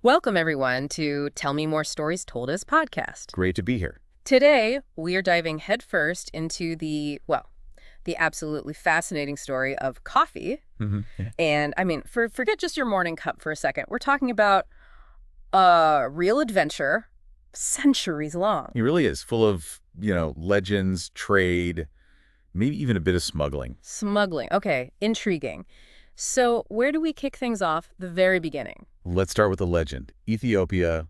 Welcome, everyone, to Tell Me More Stories Told Us podcast. Great to be here. Today, we are diving headfirst into the absolutely fascinating story of coffee. Yeah. And I mean, forget just your morning cup for a second. We're talking about a real adventure, centuries long. He really is full of, legends, trade, maybe even a bit of smuggling. Smuggling. Okay, intriguing. So where do we kick things off? The very beginning. Let's start with a legend. Ethiopia,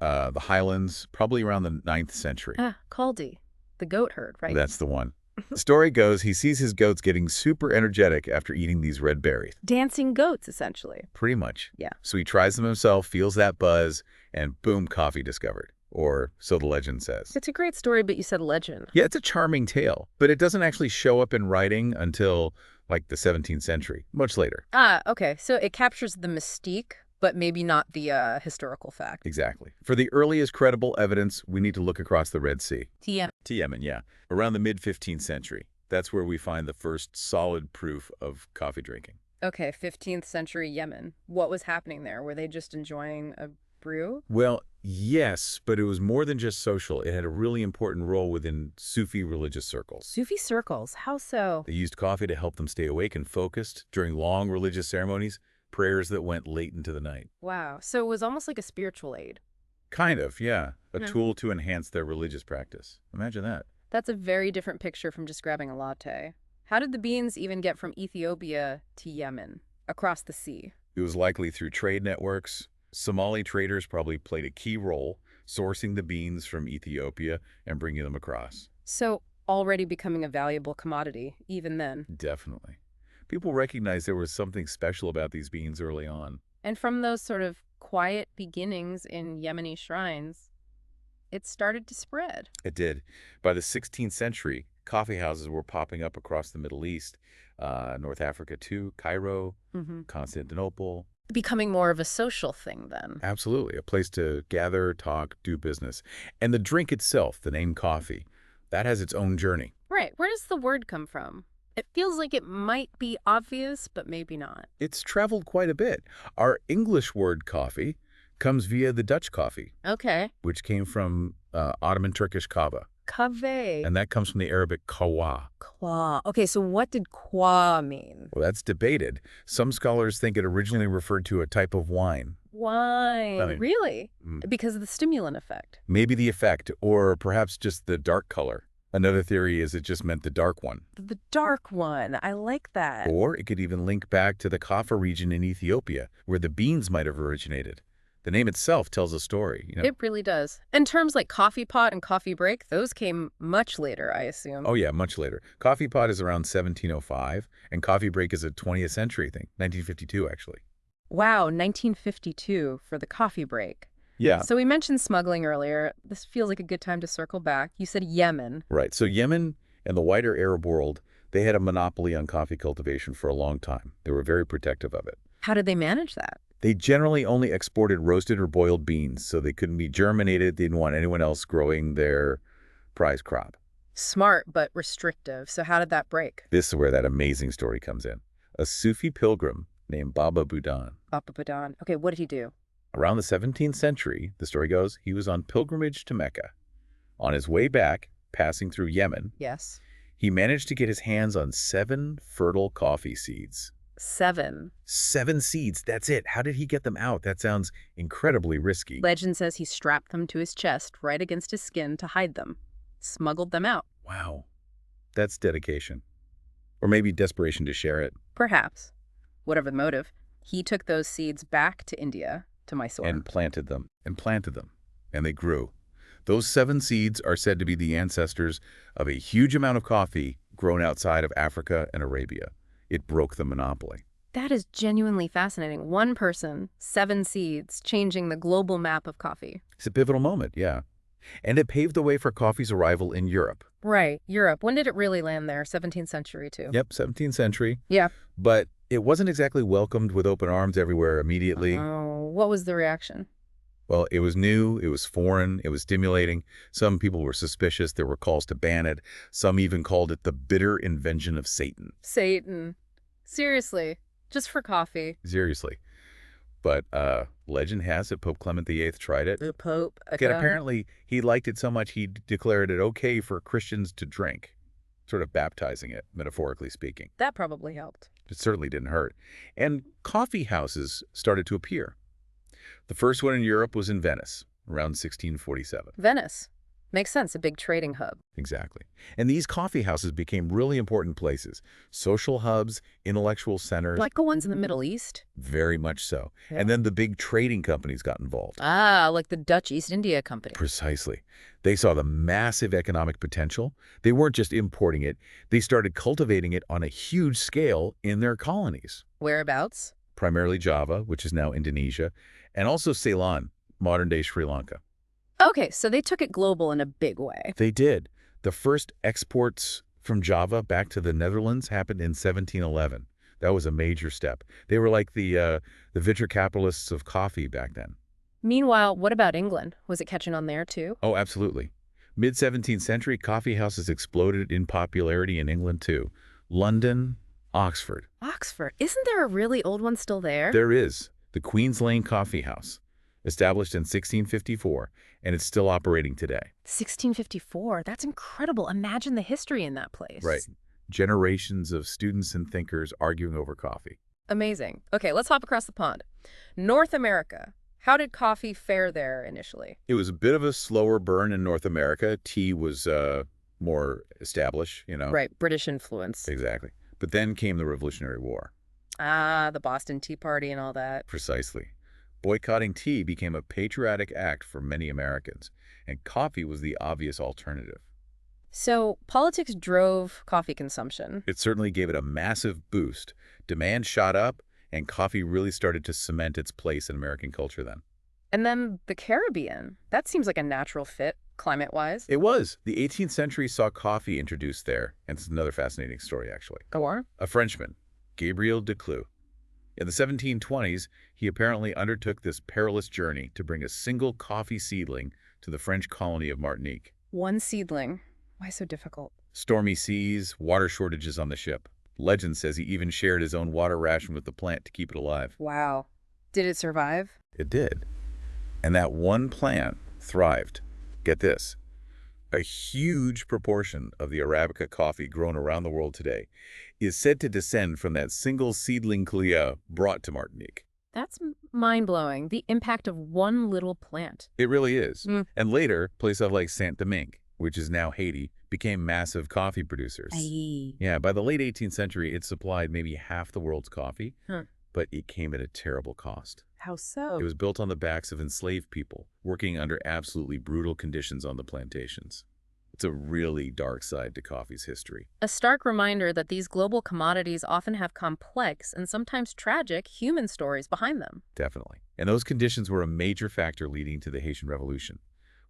the highlands, probably around the 9th century. Kaldi, the goat herd, right? That's the one. The story goes he sees his goats getting super energetic after eating these red berries. Dancing goats, essentially. Pretty much. Yeah. So he tries them himself, feels that buzz, and boom, coffee discovered. Or so the legend says. It's a great story, but you said legend. Yeah, it's a charming tale, but it doesn't actually show up in writing until like the 17th century, much later. Okay. So it captures the mystique, but maybe not the historical fact. Exactly. For the earliest credible evidence, we need to look across the Red Sea. TM. To Yemen, yeah. Around the mid-15th century. That's where we find the first solid proof of coffee drinking. Okay, 15th century Yemen. What was happening there? Were they just enjoying a brew? Well, yes, but it was more than just social. It had a really important role within Sufi religious circles. Sufi circles. How so? They used coffee to help them stay awake and focused during long religious ceremonies, prayers that went late into the night. Wow. So it was almost like a spiritual aid. Kind of, yeah. A Hmm. tool to enhance their religious practice. Imagine that. That's a very different picture from just grabbing a latte. How did the beans even get from Ethiopia to Yemen, across the sea? It was likely through trade networks. Somali traders probably played a key role sourcing the beans from Ethiopia and bringing them across. So already becoming a valuable commodity, even then. Definitely. People recognized there was something special about these beans early on. And from those sort of quiet beginnings in Yemeni shrines, it started to spread. It did. By the 16th century, coffee houses were popping up across the Middle East, North Africa too, Cairo, Constantinople. Becoming more of a social thing then. Absolutely. A place to gather, talk, do business. And the drink itself, the name coffee, that has its own journey. Right. Where does the word come from? It feels like it might be obvious, but maybe not. It's traveled quite a bit. Our English word coffee comes via the Dutch coffee, Okay. which came from Ottoman Turkish kava. Kave. And that comes from the Arabic kawa. Kwa. Okay, so what did kwa mean? Well, that's debated. Some scholars think it originally referred to a type of wine. Wine. I mean, Really? Mm. Because of the stimulant effect. Maybe the effect, or perhaps just the dark color. Another theory is it just meant the dark one. The dark one. I like that. Or it could even link back to the Kaffa region in Ethiopia, where the beans might have originated. The name itself tells a story. It really does. And terms like coffee pot and coffee break, those came much later, I assume. Oh, yeah, much later. Coffee pot is around 1705, and coffee break is a 20th century thing, 1952, actually. Wow, 1952 for the coffee break. Yeah. So we mentioned smuggling earlier. This feels like a good time to circle back. You said Yemen. Right. So Yemen and the wider Arab world, they had a monopoly on coffee cultivation for a long time. They were very protective of it. How did they manage that? They generally only exported roasted or boiled beans, so they couldn't be germinated. They didn't want anyone else growing their prize crop. Smart, but restrictive. So how did that break? This is where that amazing story comes in. A Sufi pilgrim named Baba Budan. Baba Budan. Okay, what did he do? Around the 17th century, the story goes, he was on pilgrimage to Mecca. On his way back, passing through Yemen, Yes. he managed to get his hands on 7 fertile coffee seeds. 7. 7 seeds, that's it. How did he get them out? That sounds incredibly risky. Legend says he strapped them to his chest right against his skin to hide them. Smuggled them out. Wow, that's dedication. Or maybe desperation to share it. Perhaps. Whatever the motive, he took those seeds back to India, to Mysore. And planted them. And they grew. Those 7 seeds are said to be the ancestors of a huge amount of coffee grown outside of Africa and Arabia. It broke the monopoly. That is genuinely fascinating. One person, 7 seeds, changing the global map of coffee. It's a pivotal moment, yeah. And it paved the way for coffee's arrival in Europe. Right, Europe. When did it really land there? 17th century, too. Yep, 17th century. Yeah. But it wasn't exactly welcomed with open arms everywhere immediately. Oh, what was the reaction? Well, it was new, it was foreign, it was stimulating. Some people were suspicious. There were calls to ban it. Some even called it the bitter invention of Satan. Satan. Seriously, just for coffee. Seriously. But legend has it Pope Clement VIII tried it. The Pope. Again, Okay. apparently he liked it so much he declared it okay for Christians to drink, sort of baptizing it, metaphorically speaking. That probably helped. It certainly didn't hurt. And coffee houses started to appear. The first one in Europe was in Venice, around 1647. Venice. Makes sense, a big trading hub. Exactly. And these coffee houses became really important places. Social hubs, intellectual centers. Like the ones in the Middle East? Very much so. Yeah. And then the big trading companies got involved. Ah, like the Dutch East India Company. Precisely. They saw the massive economic potential. They weren't just importing it. They started cultivating it on a huge scale in their colonies. Whereabouts? Primarily Java, which is now Indonesia, and also Ceylon, modern-day Sri Lanka. Okay, so they took it global in a big way. They did. The first exports from Java back to the Netherlands happened in 1711. That was a major step. They were like the venture capitalists of coffee back then. Meanwhile, what about England? Was it catching on there too? Oh, absolutely. Mid-17th century, coffee houses exploded in popularity in England too. London, Oxford. Oxford. Isn't there a really old one still there? There is the Queen's Lane Coffee House, established in 1654, and it's still operating today. 1654. That's incredible. Imagine the history in that place. Right. Generations of students and thinkers arguing over coffee. Amazing. Okay, let's hop across the pond. North America. How did coffee fare there initially? It was a bit of a slower burn in North America. Tea was more established, you know. Right, British influence. Exactly. But then came the Revolutionary War. Ah, the Boston Tea Party and all that. Precisely. Boycotting tea became a patriotic act for many Americans, and coffee was the obvious alternative. So, politics drove coffee consumption. It certainly gave it a massive boost. Demand shot up, and coffee really started to cement its place in American culture then. And then the Caribbean. That seems like a natural fit, climate-wise. It was. The 18th century saw coffee introduced there, and it's another fascinating story, actually. Go on. A Frenchman, Gabriel Declus. In the 1720s, he apparently undertook this perilous journey to bring a single coffee seedling to the French colony of Martinique. One seedling. Why so difficult? Stormy seas, water shortages on the ship. Legend says he even shared his own water ration with the plant to keep it alive. Wow. Did it survive? It did. And that one plant thrived. Get this. A huge proportion of the Arabica coffee grown around the world today is said to descend from that single seedling Clia brought to Martinique. That's mind-blowing, the impact of one little plant. It really is. Mm. And later, places like Saint-Domingue, which is now Haiti, became massive coffee producers. Aye. Yeah, by the late 18th century, it supplied maybe half the world's coffee, Huh. but it came at a terrible cost. How so? It was built on the backs of enslaved people, working under absolutely brutal conditions on the plantations. It's a really dark side to coffee's history. A stark reminder that these global commodities often have complex and sometimes tragic human stories behind them. Definitely. And those conditions were a major factor leading to the Haitian Revolution,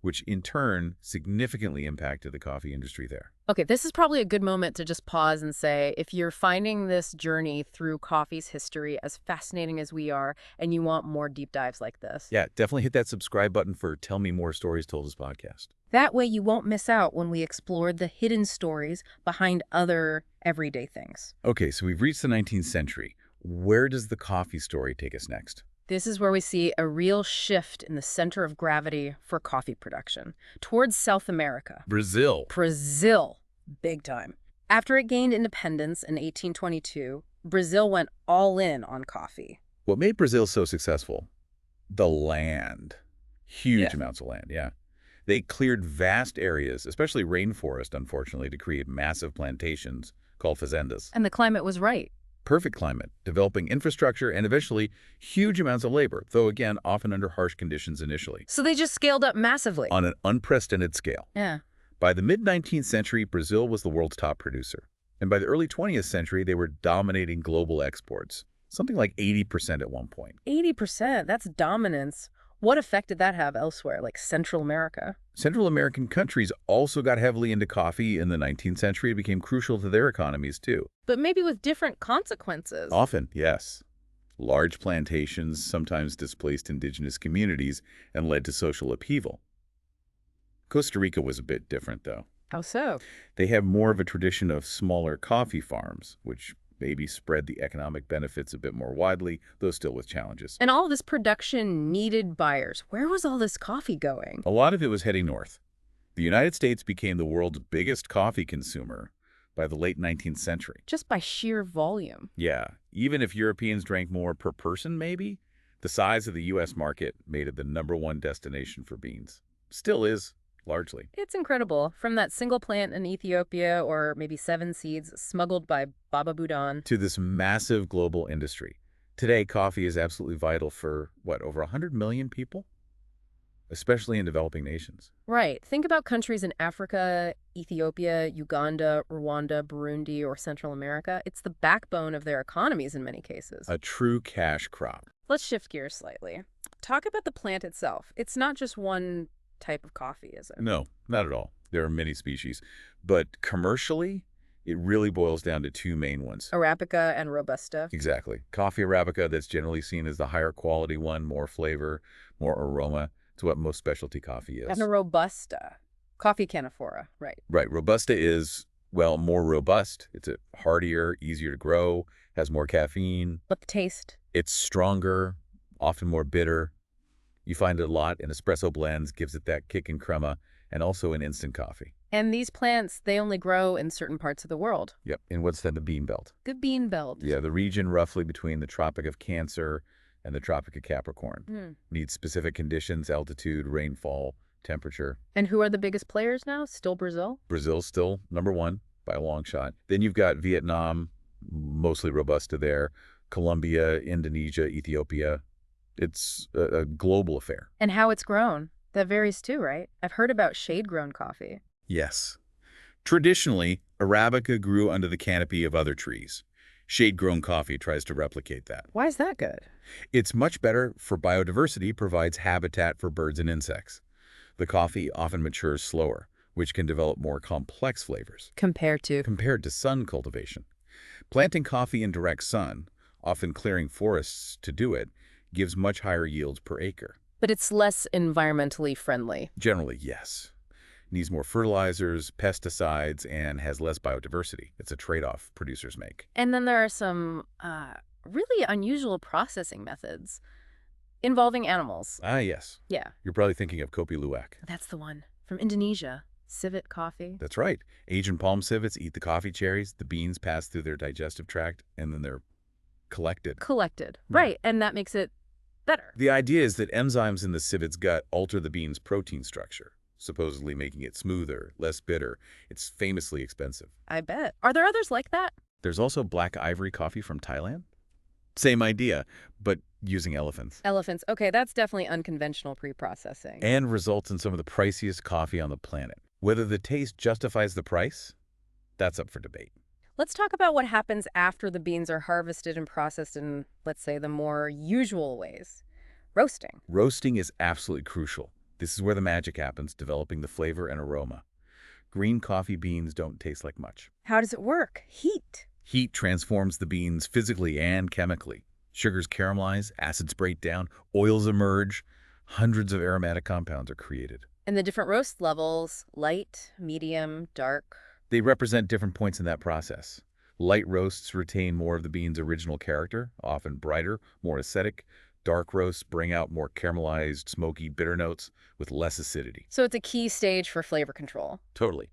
which in turn significantly impacted the coffee industry there. Okay, this is probably a good moment to just pause and say, if you're finding this journey through coffee's history as fascinating as we are, and you want more deep dives like this, Yeah, definitely hit that subscribe button for Tell Me More Stories Told Us podcast. that way you won't miss out when we explore the hidden stories behind other everyday things. Okay, so we've reached the 19th century. Where does the coffee story take us next? This is where we see a real shift in the center of gravity for coffee production, towards South America. Brazil. Brazil, big time. After it gained independence in 1822, Brazil went all in on coffee. What made Brazil so successful? The land. Huge amounts of land, yeah. They cleared vast areas, especially rainforest, unfortunately, to create massive plantations called fazendas. And the climate was right. Perfect climate, developing infrastructure, and eventually huge amounts of labor, though again, often under harsh conditions initially. So they just scaled up massively. On an unprecedented scale. Yeah. By the mid-19th century, Brazil was the world's top producer. And by the early 20th century, they were dominating global exports, something like 80% at one point. 80%, that's dominance. What effect did that have elsewhere, like Central America? Central American countries also got heavily into coffee in the 19th century. It became crucial to their economies, too. But maybe with different consequences. Often, yes. Large plantations sometimes displaced indigenous communities and led to social upheaval. Costa Rica was a bit different, though. How so? They have more of a tradition of smaller coffee farms, which maybe spread the economic benefits a bit more widely, though still with challenges. And all this production needed buyers. Where was all this coffee going? A lot of it was heading north. The United States became the world's biggest coffee consumer by the late 19th century. Just by sheer volume. Yeah, even if Europeans drank more per person, maybe, the size of the U.S. market made it the #1 destination for beans. Still is, largely. It's incredible. From that single plant in Ethiopia, or maybe 7 seeds smuggled by Baba Budan. To this massive global industry. Today, coffee is absolutely vital for, what, over 100 million people? Especially in developing nations. Right. Think about countries in Africa, Ethiopia, Uganda, Rwanda, Burundi, or Central America. It's the backbone of their economies in many cases. A true cash crop. Let's shift gears slightly. Talk about the plant itself. It's not just one type of coffee, is it? No, not at all. There are many species. But commercially, it really boils down to two main ones. Arabica and Robusta. Exactly. Coffee Arabica, that's generally seen as the higher quality one, more flavor, more aroma. It's what most specialty coffee is. And a Robusta. Coffee canaphora, right. Right. Robusta is, well, more robust. It's a hardier, easier to grow, has more caffeine. But the taste? It's stronger, often more bitter. You find it a lot in espresso blends, gives it that kick and crema, and also in instant coffee. And these plants, they only grow in certain parts of the world. Yep. In what's then the bean belt. The bean belt. Yeah, the region roughly between the Tropic of Cancer and the Tropic of Capricorn. Needs specific conditions, altitude, rainfall, temperature. And who are the biggest players now? Still Brazil? Brazil's still #1 by a long shot. Then you've got Vietnam, mostly Robusta there, Colombia, Indonesia, Ethiopia. It's a global affair. And how it's grown. That varies too, right? I've heard about shade-grown coffee. Yes. Traditionally, Arabica grew under the canopy of other trees. Shade-grown coffee tries to replicate that. Why is that good? It's much better for biodiversity, provides habitat for birds and insects. The coffee often matures slower, which can develop more complex flavors Compared to sun cultivation. Planting coffee in direct sun, often clearing forests to do it, gives much higher yields per acre. But it's less environmentally friendly. Generally, yes. Needs more fertilizers, pesticides, and has less biodiversity. It's a trade-off producers make. And then there are some really unusual processing methods involving animals. Ah, yes. Yeah, You're probably thinking of kopi luwak. that's the one. From Indonesia. Civet coffee. That's right. Asian palm civets eat the coffee cherries, the beans pass through their digestive tract, and then they're collected. Collected. Yeah. Right, and that makes it better. The idea is that enzymes in the civet's gut alter the bean's protein structure, supposedly making it smoother, less bitter. It's famously expensive. I bet. Are there others like that? There's also black ivory coffee from Thailand. Same idea, but using elephants. Elephants. Okay, that's definitely unconventional pre-processing. And results in some of the priciest coffee on the planet. Whether the taste justifies the price, that's up for debate. Let's talk about what happens after the beans are harvested and processed in, let's say, the more usual ways. Roasting. Roasting is absolutely crucial. This is where the magic happens, developing the flavor and aroma. Green coffee beans don't taste like much. How does it work? Heat. Heat transforms the beans physically and chemically. Sugars caramelize, acids break down, oils emerge. Hundreds of aromatic compounds are created. And the different roast levels, light, medium, dark. They represent different points in that process. Light roasts retain more of the bean's original character, often brighter, more acidic. Dark roasts bring out more caramelized, smoky, bitter notes with less acidity. So it's a key stage for flavor control. Totally.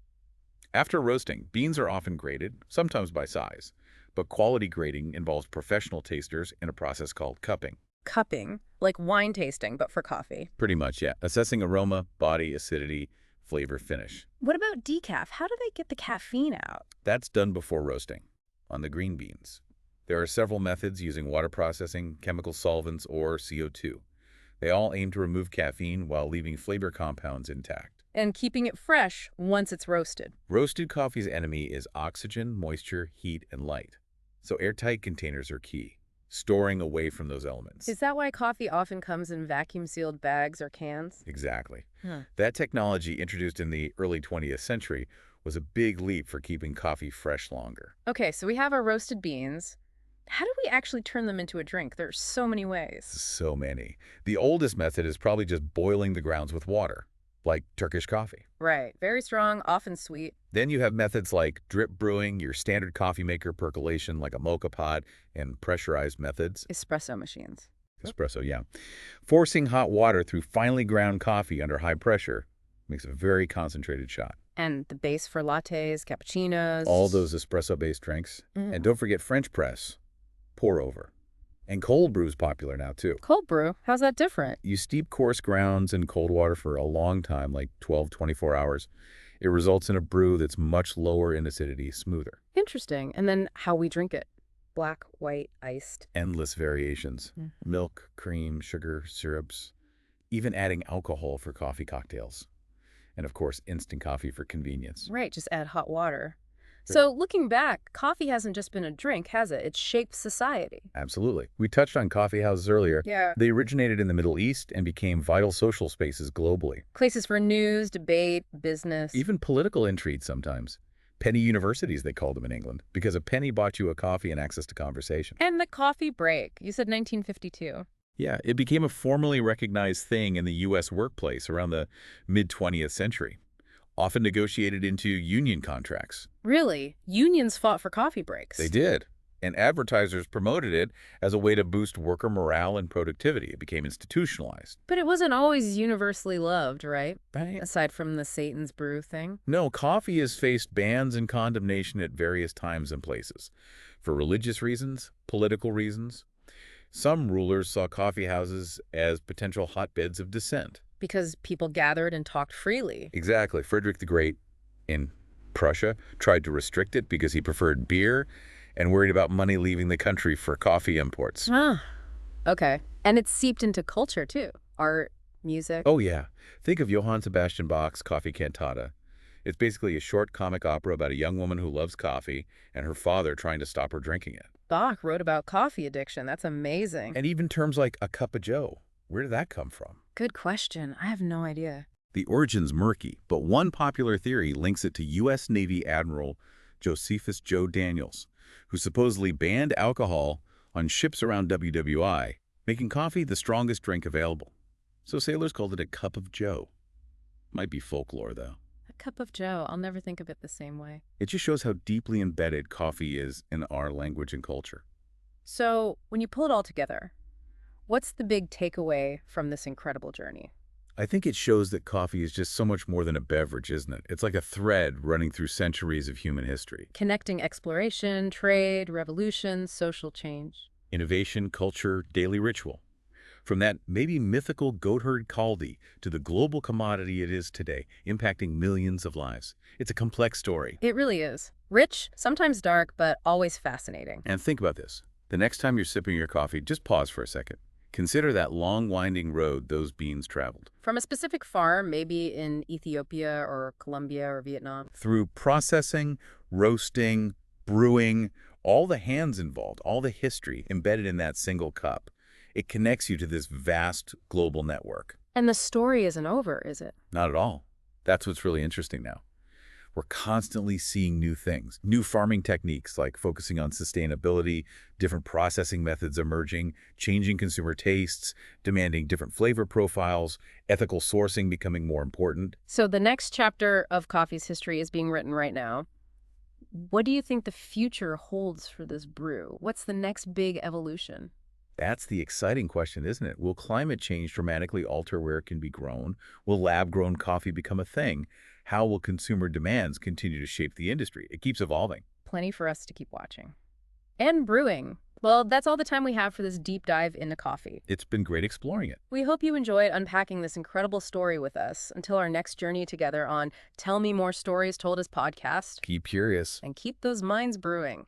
After roasting, beans are often graded, sometimes by size. But quality grading involves professional tasters in a process called cupping. Cupping, like wine tasting, but for coffee. Pretty much, yeah. Assessing aroma, body, acidity, flavor, finish. What about decaf? How do they get the caffeine out? That's done before roasting, on the green beans. There are several methods using water processing, chemical solvents, or CO2. They all aim to remove caffeine while leaving flavor compounds intact. And keeping it fresh once it's roasted. Roasted coffee's enemy is oxygen, moisture, heat, and light. So airtight containers are key, storing away from those elements. Is that why coffee often comes in vacuum-sealed bags or cans? Exactly. Huh. That technology, introduced in the early 20th century, was a big leap for keeping coffee fresh longer. Okay, so we have our roasted beans. How do we actually turn them into a drink? There's so many ways. So many. The oldest method is probably just boiling the grounds with water. like Turkish coffee. Right. Very strong, often sweet. Then you have methods like drip brewing, your standard coffee maker percolation like a mocha pot, and pressurized methods. Espresso machines. Espresso, yeah. Forcing hot water through finely ground coffee under high pressure makes a very concentrated shot. And the base for lattes, All cappuccinos. those espresso-based drinks. And Mm. don't forget French press, pour over. And cold brew is popular now, too. Cold brew. How's that different? You steep coarse grounds in cold water for a long time, like 12, 24 hours. It results in a brew that's much lower in acidity, smoother. Interesting. And then how we drink it. Black, white, iced. Endless variations. Mm. Milk, cream, sugar, syrups. Even adding alcohol for coffee cocktails. And of course, instant coffee for convenience. Right, just add hot water. Sure. So looking back, coffee hasn't just been a drink, has it? It's shaped society. Absolutely. We touched on coffee houses earlier. Yeah. They originated in the Middle East and became vital social spaces globally. Places for news, debate, business. Even political intrigue sometimes. Penny universities, they called them in England, because a penny bought you a coffee and access to conversation. And the coffee break. You said 1952. Yeah, it became a formally recognized thing in the U.S. workplace around the mid-20th century, often negotiated into union contracts. Really? Unions fought for coffee breaks. They did, and advertisers promoted it as a way to boost worker morale and productivity. It became institutionalized. But it wasn't always universally loved, right? Right? Aside from the Satan's brew thing. No, coffee has faced bans and condemnation at various times and places. For religious reasons, political reasons. Some rulers saw coffee houses as potential hotbeds of dissent. Because people gathered and talked freely. Exactly. Frederick the Great in Prussia tried to restrict it because he preferred beer and worried about money leaving the country for coffee imports. Ah, okay. And it's seeped into culture, too. Art, music. Oh, yeah. Think of Johann Sebastian Bach's Coffee Cantata. It's basically a short comic opera about a young woman who loves coffee and her father trying to stop her drinking it. Bach wrote about coffee addiction. That's amazing. And even terms like a cup of joe. Where did that come from? Good question. I have no idea. The origin's murky, but one popular theory links it to U.S. Navy Admiral Josephus Joe Daniels, who supposedly banned alcohol on ships around WWI, making coffee the strongest drink available. So sailors called it a cup of joe. Might be folklore, though. A cup of joe. I'll never think of it the same way. It just shows how deeply embedded coffee is in our language and culture. So, when you pull it all together, what's the big takeaway from this incredible journey? I think it shows that coffee is just so much more than a beverage, isn't it? It's like a thread running through centuries of human history. Connecting exploration, trade, revolution, social change. Innovation, culture, daily ritual. From that maybe mythical goatherd Caldi to the global commodity it is today, impacting millions of lives. It's a complex story. It really is. Rich, sometimes dark, but always fascinating. And think about this. The next time you're sipping your coffee, just pause for a second. Consider that long, winding road those beans traveled. From a specific farm, maybe in Ethiopia or Colombia or Vietnam. Through processing, roasting, brewing, all the hands involved, all the history embedded in that single cup. It connects you to this vast global network. And the story isn't over, is it? Not at all. That's what's really interesting now. We're constantly seeing new things, new farming techniques like focusing on sustainability, different processing methods emerging, changing consumer tastes, demanding different flavor profiles, ethical sourcing becoming more important. So the next chapter of coffee's history is being written right now. What do you think the future holds for this brew? What's the next big evolution? That's the exciting question, isn't it? Will climate change dramatically alter where it can be grown? Will lab-grown coffee become a thing? How will consumer demands continue to shape the industry? It keeps evolving. Plenty for us to keep watching. And brewing. Well, that's all the time we have for this deep dive into coffee. It's been great exploring it. We hope you enjoyed unpacking this incredible story with us. Until our next journey together on Tell Me More Stories Told Us podcast. Keep curious. And keep those minds brewing.